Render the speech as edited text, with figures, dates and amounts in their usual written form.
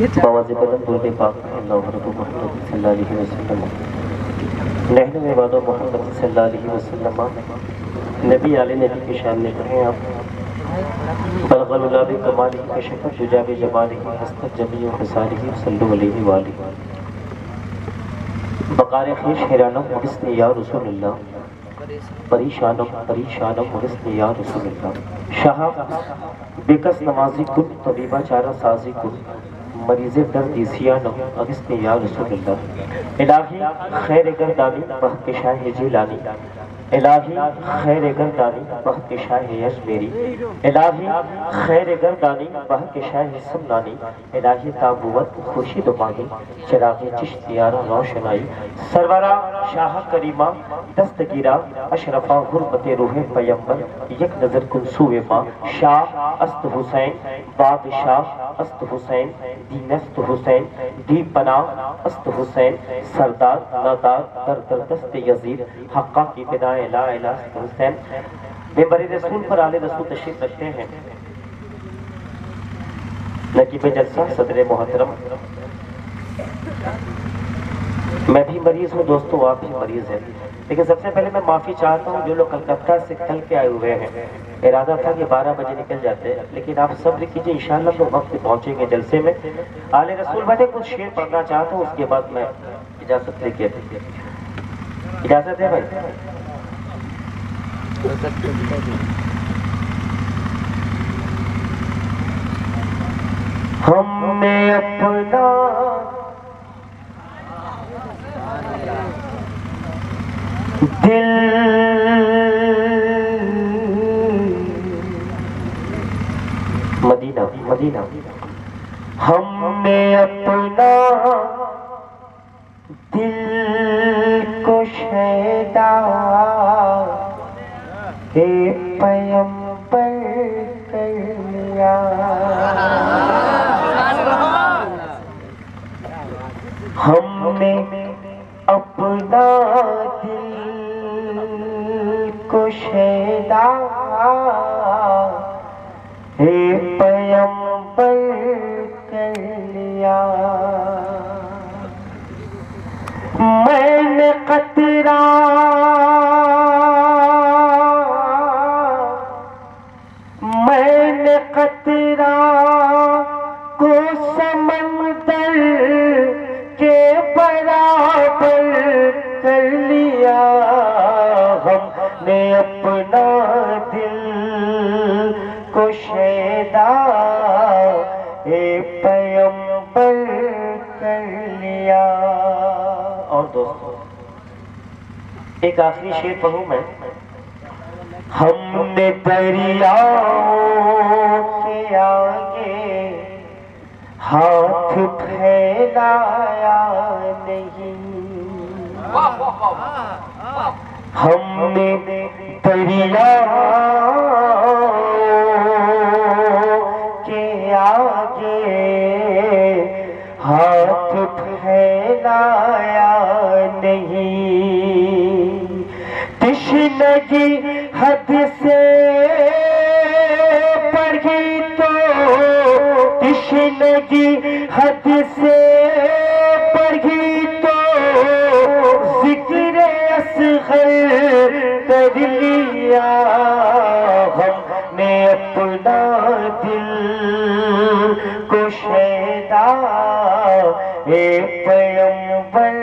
बावाज़े बदन दुर्गे पाक अल्लाह हरबु मोहम्मद सल्लल्लाहु अलैहि वसल्लम नहनु में वादो मोहम्मद सल्लल्लाहु अलैहि वसल्लम नबी आले नबी की शान में कहें आप बलगल उलाबी कमाली कशफ़ जुजाबी जमाली हस्त जमी हसाली सल्लु अलैहि वाली बकार खीश हिरानम मुरिस्नी या रसूलुल्लाह परीशानम परीशानम मुरिस्नी या रसूलुल्लाह शाह बेकस नमाजी कुल तबीबा चारा साजी कुल मरीज़े दर्द इसियानम अगिस्नी या रसूलुल्लाह इलाही खैर गर्दानी बहकशाह जिलानी इलाही खैर गर्दानी बहकशाह यशमेरी इलाही खैर गर्दानी बहकशाह सुन्नानी इलाही ताबूवत खुर्शीद माही चिराग़ चिश्तियारा रोशनाई सरवरा शाह करीमा दस्तगीरा अशरफा हुर्मत रूह पैगंबर एक नज़र कुनसूए माँ शाह अस्त हुसैन बादशाह अस्त हुसैन दीनस्त हुसैन दी पना अस्त हुसैन सरदार नादार दर दर दस्त यजीद हक्का की फिदा ला इलाहा हुसैन मेंबर रसूल पर आले रसूल तशरीफ रखते हैं। नकीब जलसा सदर मोहतरम, मैं भी मरीज हूँ दोस्तों, आप भी मरीज हैं, लेकिन सबसे पहले मैं माफ़ी चाहता हूँ जो लोग कलकत्ता से कल के आए हुए हैं। इरादा था कि 12 बजे निकल जाते, लेकिन आप सब्र कीजिए, इंशाअल्लाह तो वक्त पहुँचेंगे जलसे में। आले रसूल बैठे कुछ शेर पढ़ना चाहता हूँ, उसके बाद मैं इजाज़त लेके, इजाज़त है भाई? हमने अपना दिल मदीना मदीना हमने अपना दिल को शैदा हे पैगंबर कर लिया। हमने अपना दिल को शैदा हे पैगंबर कर लिया। मैंने कतरा को समंदर के बराबर कर लिया। हमने अपना दिल को शैदा ए पैगंबर कर लिया। और दोस्तों एक आखिरी शेर पढ़ूं मैं। हमने दरियाओं के आगे हाथ फैलाया नहीं। हमने दरियाओं के आगे हाथ फैलाया नहीं। तिश्नगी हद से बढ़ी तो तिश्नगी हद से बढ़ी तो जिक्र असग़र कर लिया। हमने अपना दिल को शैदा ए पैगंबर